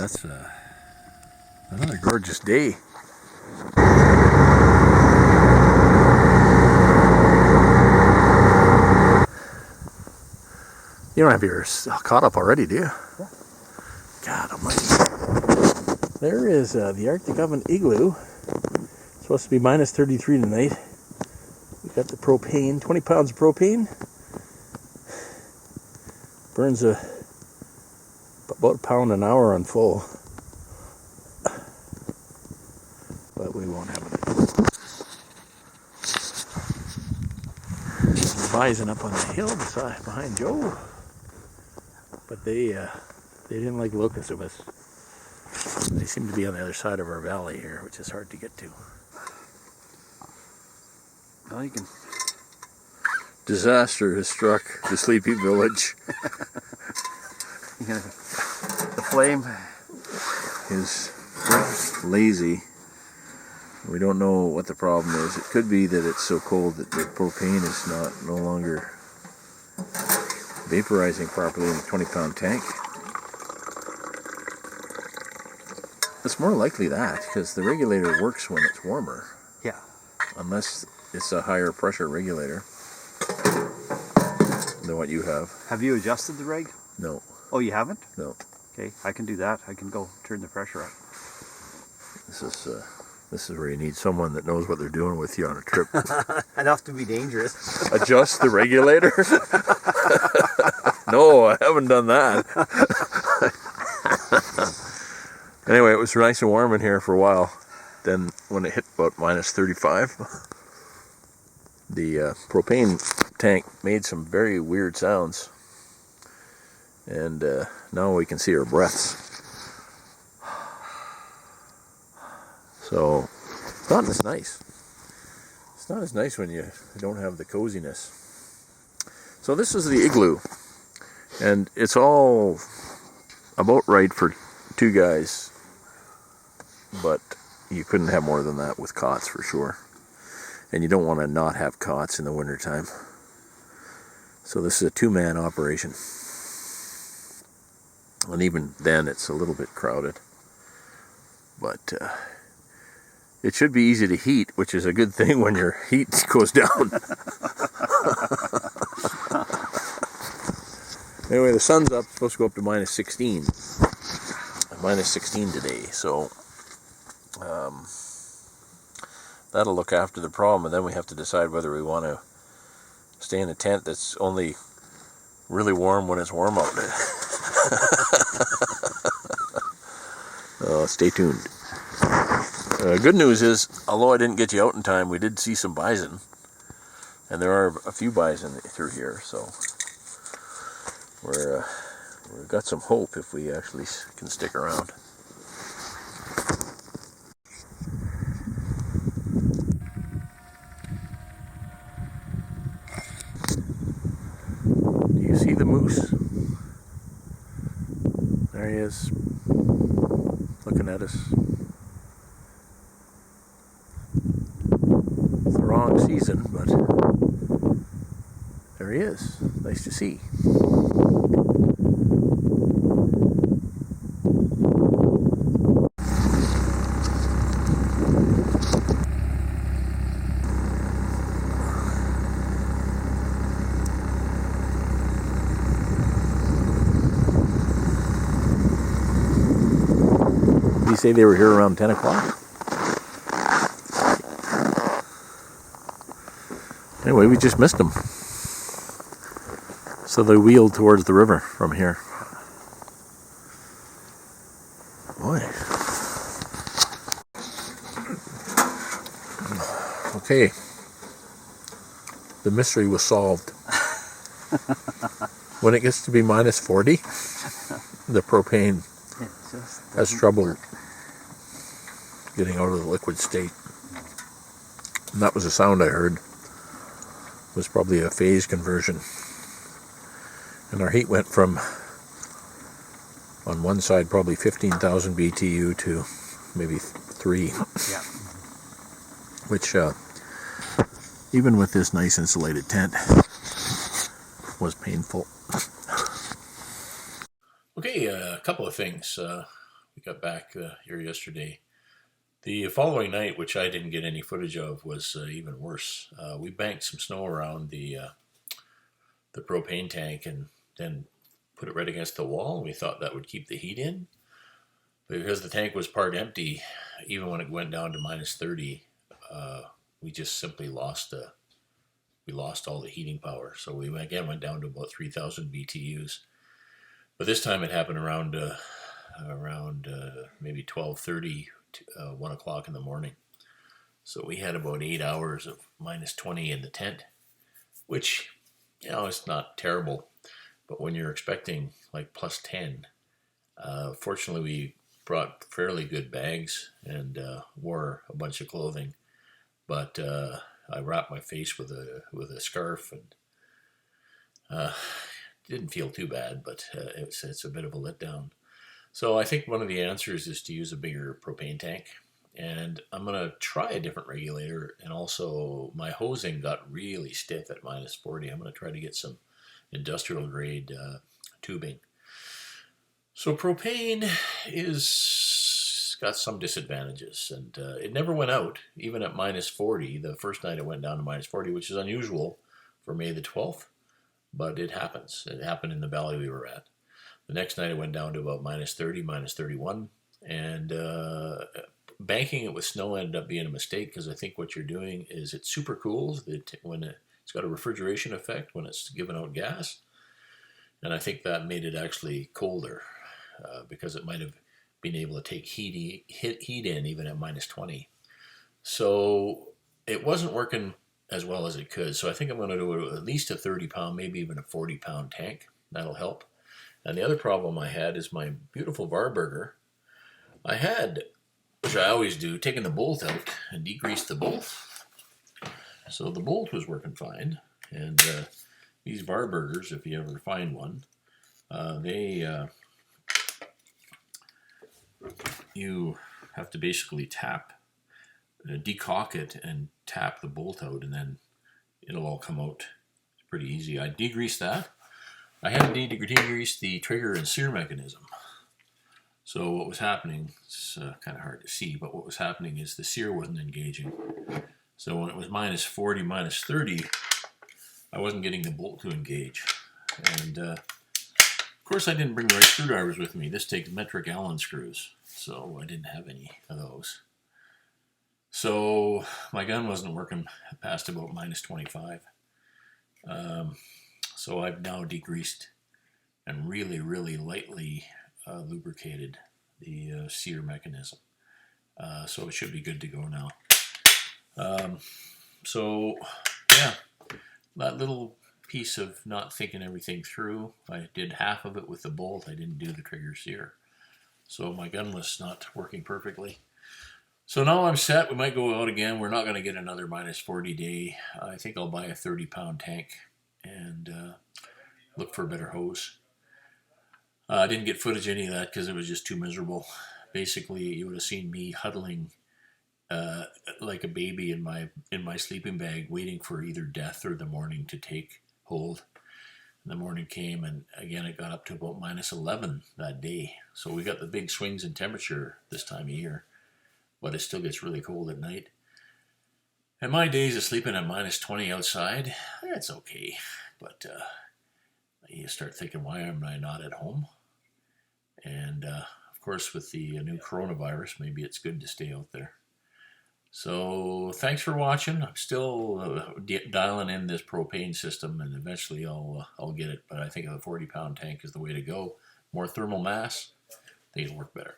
that's another gorgeous day. You don't have yours caught up already, do you? Yeah. God almighty. There is the Arctic Oven Igloo. It's supposed to be minus 33 tonight. We got the propane, 20 pounds of propane. Burns about a pound an hour on full. But we won't have it. The bison up on the hill behind Joe. But they didn't like the locust of us. They seem to be on the other side of our valley here, which is hard to get to. Well, you can. Disaster has struck the sleepy village. The flame is lazy. We don't know what the problem is. It could be that it's so cold that the propane is no longer vaporizing properly in a 20-pound tank. It's more likely that, because the regulator works when it's warmer. Yeah. Unless it's a higher pressure regulator than what you have. Have you adjusted the reg? No. Oh, you haven't? No. Okay, I can do that. I can go turn the pressure up. This is where you need someone that knows what they're doing with you on a trip. Enough to be dangerous. Adjust the regulator? No, I haven't done that. Anyway, it was nice and warm in here for a while. Then when it hit about minus 35, the propane tank made some very weird sounds. And now we can see our breaths. So, it's not as nice. It's not as nice when you don't have the coziness. So this is the igloo. And it's all about right for 2 guys. But you couldn't have more than that with cots for sure. And you don't want to not have cots in the wintertime. So this is a 2-man operation. And even then it's a little bit crowded. But it should be easy to heat, which is a good thing when your heat goes down. Anyway, the sun's up, supposed to go up to minus 16. Minus 16 today, so that'll look after the problem, and then we have to decide whether we want to stay in a tent that's only really warm when it's warm out. Stay tuned. Good news is, although I didn't get you out in time, we did see some bison, and there are a few bison through here, so we've got some hope if we actually can stick around. Do you see the moose? There he is, looking at us. It's the wrong season, but there he is. Nice to see. Did you say they were here around 10 o'clock? Anyway, we just missed them. So they wheeled towards the river from here. Boy. Okay. The mystery was solved. When it gets to be minus 40, the propane has trouble getting out of the liquid state. And that was the sound I heard. It was probably a phase conversion. And our heat went from, on one side, probably 15,000 BTU to maybe 3. Yeah. Which, even with this nice insulated tent, was painful. Okay, a couple of things. we got back here yesterday. The following night, which I didn't get any footage of, was even worse. We banked some snow around the propane tank and then put it right against the wall. We thought that would keep the heat in. Because the tank was part empty, even when it went down to minus 30, we just simply lost all the heating power. So we again went down to about 3,000 BTUs. But this time it happened around maybe 12:30 to 1 o'clock in the morning. So we had about 8 hours of minus 20 in the tent, which, it's not terrible. But when you're expecting like plus 10, fortunately we brought fairly good bags and wore a bunch of clothing. But I wrapped my face with a scarf and didn't feel too bad, but it's a bit of a letdown. So I think one of the answers is to use a bigger propane tank. And I'm going to try a different regulator. And also my hosing got really stiff at minus 40. I'm going to try to get some industrial grade tubing. So propane is got some disadvantages, and it never went out, even at minus 40. The first night it went down to minus 40, which is unusual for May the 12th, but it happens. It happened in the valley we were at. The next night it went down to about minus 30, minus 31, and banking it with snow ended up being a mistake, because I think what you're doing is it super cools when it's got a refrigeration effect when it's giving out gas, and I think that made it actually colder. Because it might have been able to take heat in even at minus 20. So it wasn't working as well as it could. So I think I'm going to do at least a 30-pound, maybe even a 40-pound tank. That'll help. And the other problem I had is my beautiful Varburger. I had, which I always do, taken the bolt out and degreased the bolt. So the bolt was working fine. And these Varburgers, if you ever find one, you have to basically decock it and tap the bolt out, and then it'll all come out. It's pretty easy. I degreased that. I had to degrease the trigger and sear mechanism. So what was happening, it's kind of hard to see, but what was happening is the sear wasn't engaging. So when it was minus 40, minus 30, I wasn't getting the bolt to engage. And of course, I didn't bring the right screwdrivers with me. This takes metric Allen screws, so I didn't have any of those. So my gun wasn't working past about minus 25. So I've now degreased and really, really lightly lubricated the sear mechanism. So it should be good to go now. So yeah, that little piece of not thinking everything through. I did half of it with the bolt. I didn't do the trigger sear. So my gun was not working perfectly. So now I'm set. We might go out again. We're not going to get another minus 40 day. I think I'll buy a 30-pound tank and look for a better hose. I didn't get footage of any of that because it was just too miserable. Basically, you would have seen me huddling like a baby in my sleeping bag, waiting for either death or the morning to take hold. And the morning came, and again it got up to about minus 11 that day. So we got the big swings in temperature this time of year, but it still gets really cold at night. And my days of sleeping at minus 20 outside, that's okay. But you start thinking, why am I not at home? And of course, with the new coronavirus, maybe it's good to stay out there. So thanks for watching. I'm still dialing in this propane system, and eventually I'll get it. But I think a 40-pound tank is the way to go. More thermal mass, I think it'll work better.